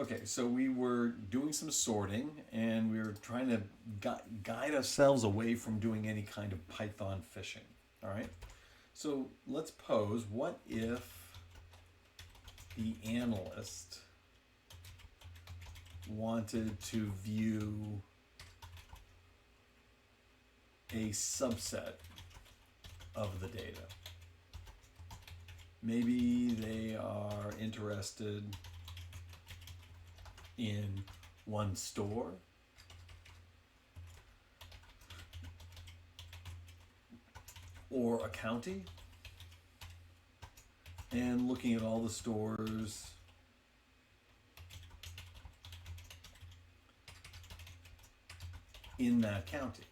Okay, so we were doing some sorting and we were trying to guide ourselves away from doing any kind of Python fishing. All right, so let's pose, what if the analyst wanted to view a subset of the data? Maybe they are interested in one store, or a county, and looking at all the stores in that county.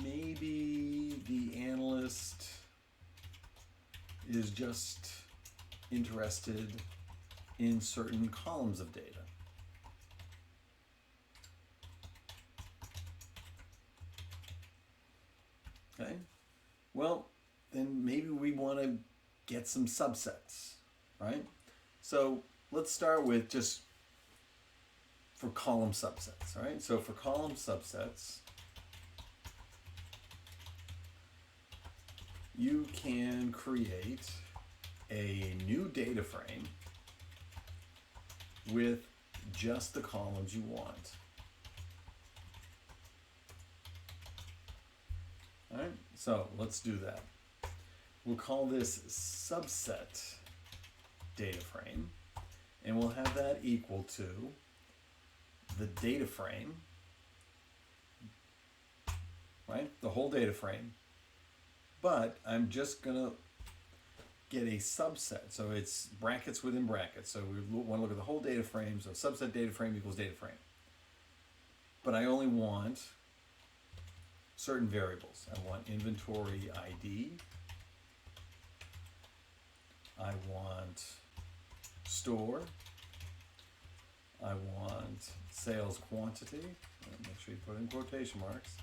Maybe the analyst is just interested in certain columns of data. Okay, well, then maybe we want to get some subsets, right? So let's start with just for column subsets, right? So for column subsets, you can create a new data frame with just the columns you want. All right, so let's do that. We'll call this subset data frame, and we'll have that equal to the data frame, right? The whole data frame. But I'm just gonna get a subset, so it's brackets within brackets. So we want to look at the whole data frame. So subset data frame equals data frame. But I only want certain variables. I want inventory ID. I want store. I want sales quantity. Make sure you put in quotation marks.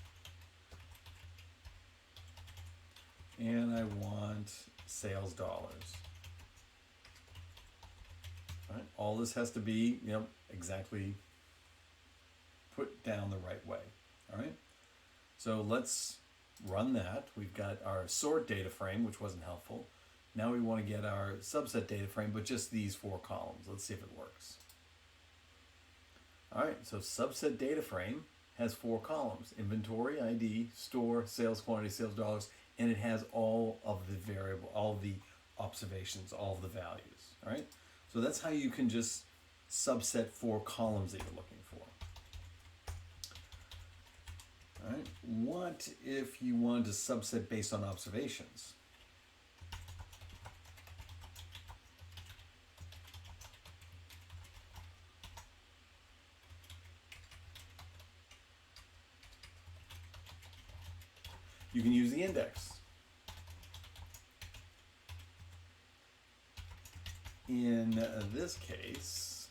And I want sales dollars. All right, all this has to be, exactly put down the right way. All right, so let's run that. We've got our sort data frame, which wasn't helpful. Now we want to get our subset data frame, but just these 4 columns. Let's see if it works. All right, so subset data frame has 4 columns: inventory ID, store, sales quantity, sales dollars, and it has all of the all of the observations, all of the values. All right, so that's how you can just subset 4 columns that you're looking for. All right, what if you wanted to subset based on observations? You can use the index. In this case,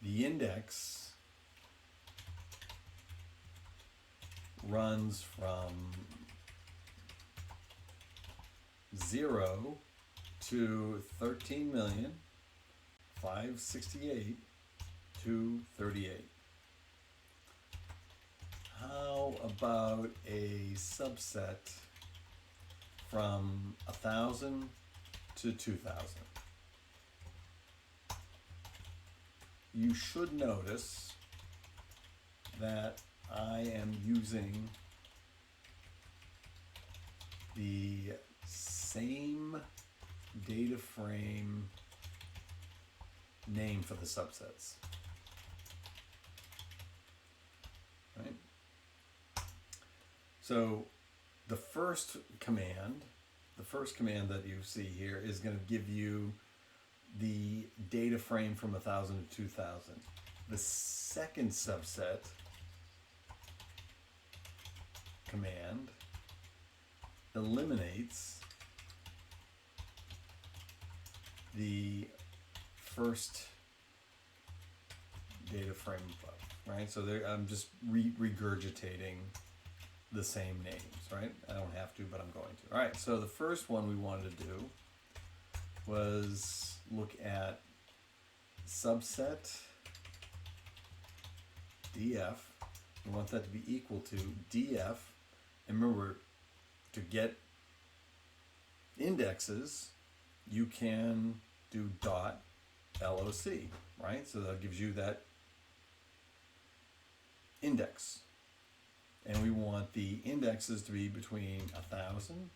the index runs from 0 to 13,568,238. How about a subset from 1,000 to 2,000? You should notice that I am using the same data frame name for the subsets. Right? So the first command that you see here is going to give you the data frame from 1,000 to 2,000. The second subset command eliminates the first data frame above, right? So I'm just regurgitating the same names, right? I don't have to, but I'm going to. All right, so the first one we wanted to do was look at subset df. We want that to be equal to df. And remember, to get indexes, you can do dot LOC, right? So that gives you that index. And we want the indexes to be between 1,000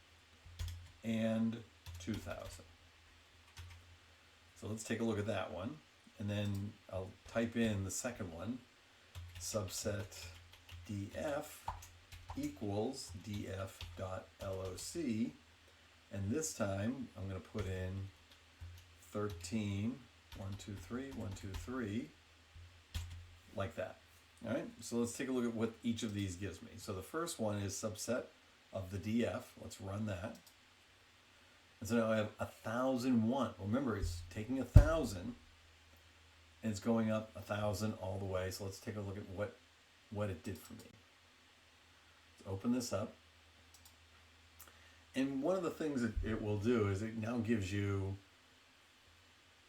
and 2,000. So let's take a look at that one. And then I'll type in the second one, subset df equals df.loc. And this time I'm going to put in 13, 1, 2, 3, 1, 2, 3, like that. All right, so let's take a look at what each of these gives me. So the first one is subset of the df. Let's run that. And so now I have 1,001. Remember, it's taking 1,000 and it's going up 1,000 all the way. So let's take a look at what it did for me. Let's open this up. And one of the things that it will do is it now gives you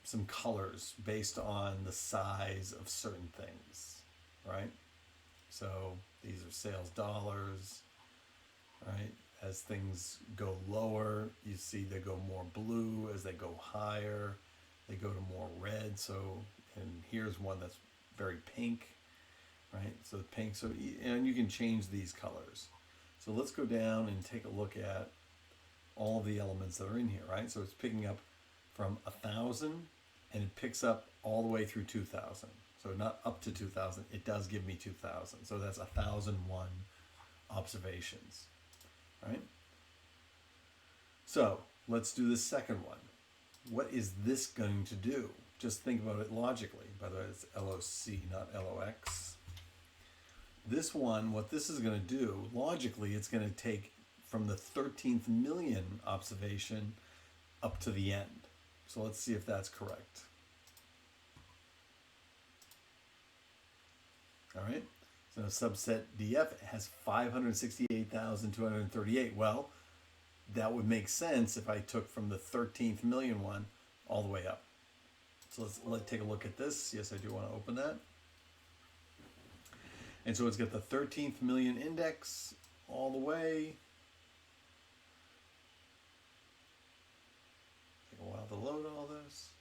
some colors based on the size of certain things, right? So these are sales dollars, right? As things go lower, you see they go more blue. As they go higher, they go to more red. So, and here's one that's very pink, right? So pink, so, and you can change these colors. So let's go down and take a look at all of the elements that are in here, right? So it's picking up from 1,000 and it picks up all the way through 2,000. So not up to 2,000, it does give me 2,000. So that's 1,001 observations, right? So let's do the second one. What is this going to do? Just think about it logically. By the way, it's LOC, not LOX. This one, what this is going to do, logically, it's going to take from the 13th million observation up to the end. So let's see if that's correct. All right, so subset DF has 568,238. Well, that would make sense if I took from the 13th million one all the way up. So let's take a look at this. Yes, I do want to open that. And so it's got the 13th million index all the way. Take a while to load all this.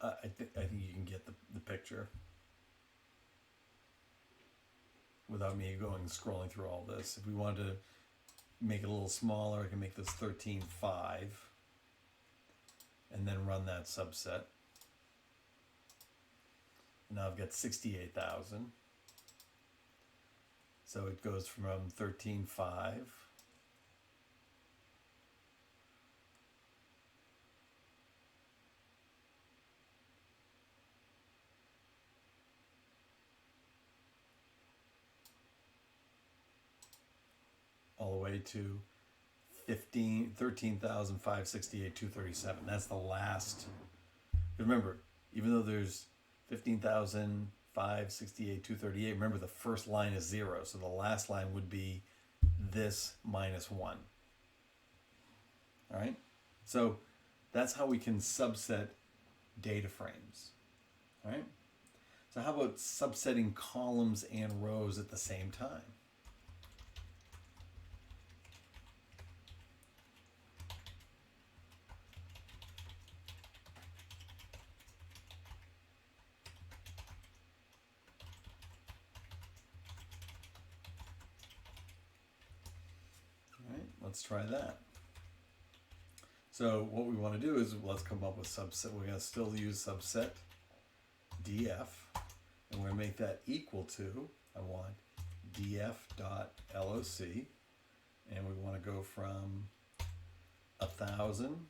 I think you can get the picture without me scrolling through all this. If we wanted to make it a little smaller, I can make this 13.5 and then run that subset. Now I've got 68,000. So it goes from 13.5 all the way to 13,568,237. That's the last. Remember, even though there's 15,568,238, remember the first line is 0, so the last line would be this minus 1. All right, so that's how we can subset data frames. All right, so how about subsetting columns and rows at the same time? Let's try that. So what we want to do is let's come up with subset. We're going to still use subset df, and we're going to make that equal to, I want df.loc, and we want to go from 1,000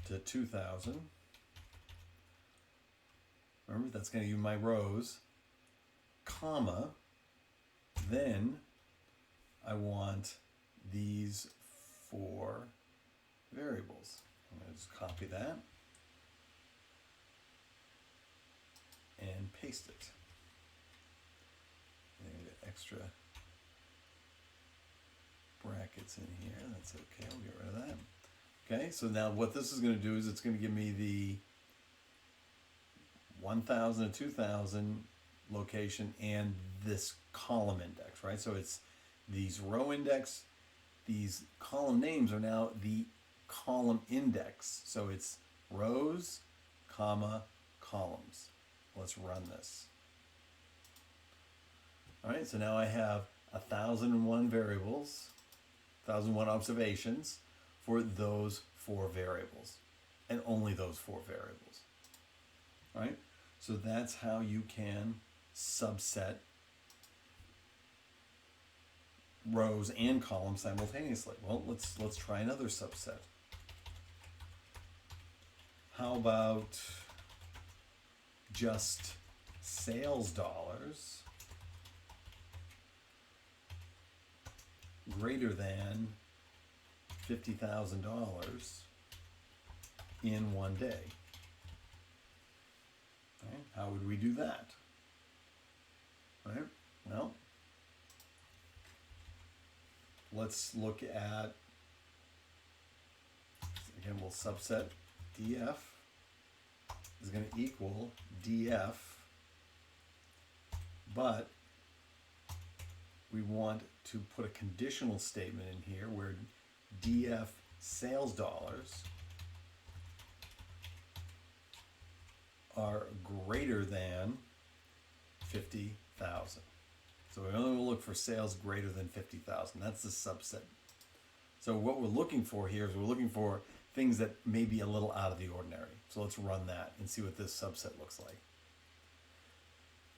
to 2,000, Remember, that's going to give my rows, comma, then I want these 4 variables. I'm going to just copy that and paste it. And get extra brackets in here. That's okay. We'll get rid of that. Okay, so now what this is going to do is it's going to give me the 1000 and 2000 location and this column index, right? So it's these row index, these column names are now the column index. So it's rows, comma, columns. Let's run this. All right, so now I have 1001 variables, 1001 observations for those 4 variables, and only those 4 variables. All right, so that's how you can subset rows and columns simultaneously. Well, let's try another subset. How about just sales dollars greater than $50,000 in one day? Right? How would we do that? Right? Well, let's look at, again, we'll subset df is going to equal df, but we want to put a conditional statement in here where df sales dollars are greater than 50,000. So we only look for sales greater than 50,000. That's the subset. So what we're looking for here is we're looking for things that may be a little out of the ordinary. So let's run that and see what this subset looks like.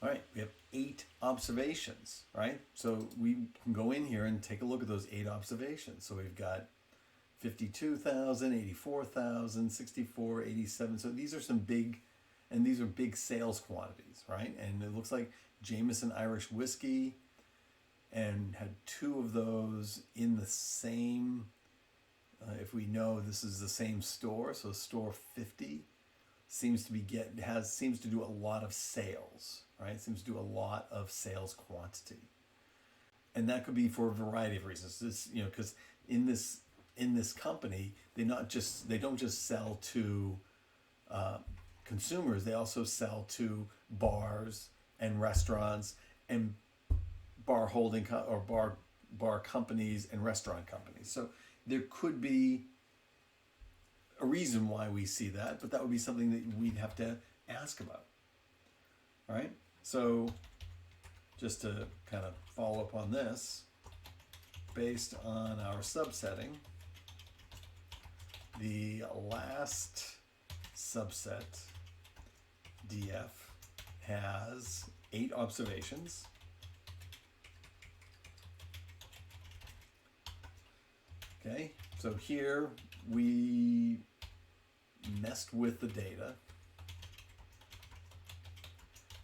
All right, we have 8 observations, right? So we can go in here and take a look at those 8 observations. So we've got 52,000, 84,000, 64, 87. So these are some big, and these are big sales quantities, right? And it looks like Jameson Irish whiskey and had 2 of those in the same, if we know this is the same store, so store 50 seems to be seems to do a lot of sales, right? Seems to do a lot of sales quantity. And that could be for a variety of reasons. This, you know, because in this company, they don't just sell to consumers, they also sell to bars and restaurants and bar companies and restaurant companies. So there could be a reason why we see that, but that would be something that we'd have to ask about. All right, so just to kind of follow up on this, based on our subsetting, the last subset, df, has 8 observations. Okay, so here we messed with the data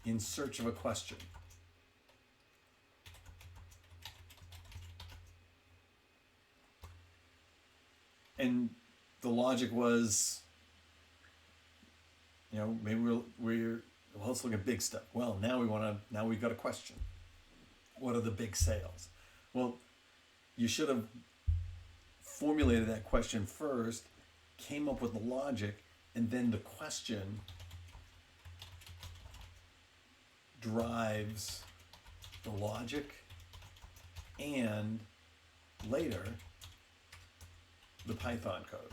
in search of a question. And the logic was, you know, maybe well, let's look at big stuff. Well, now we've got a question. What are the big sales? Well, you should have formulated that question first, came up with the logic, and then the question drives the logic and later the Python code.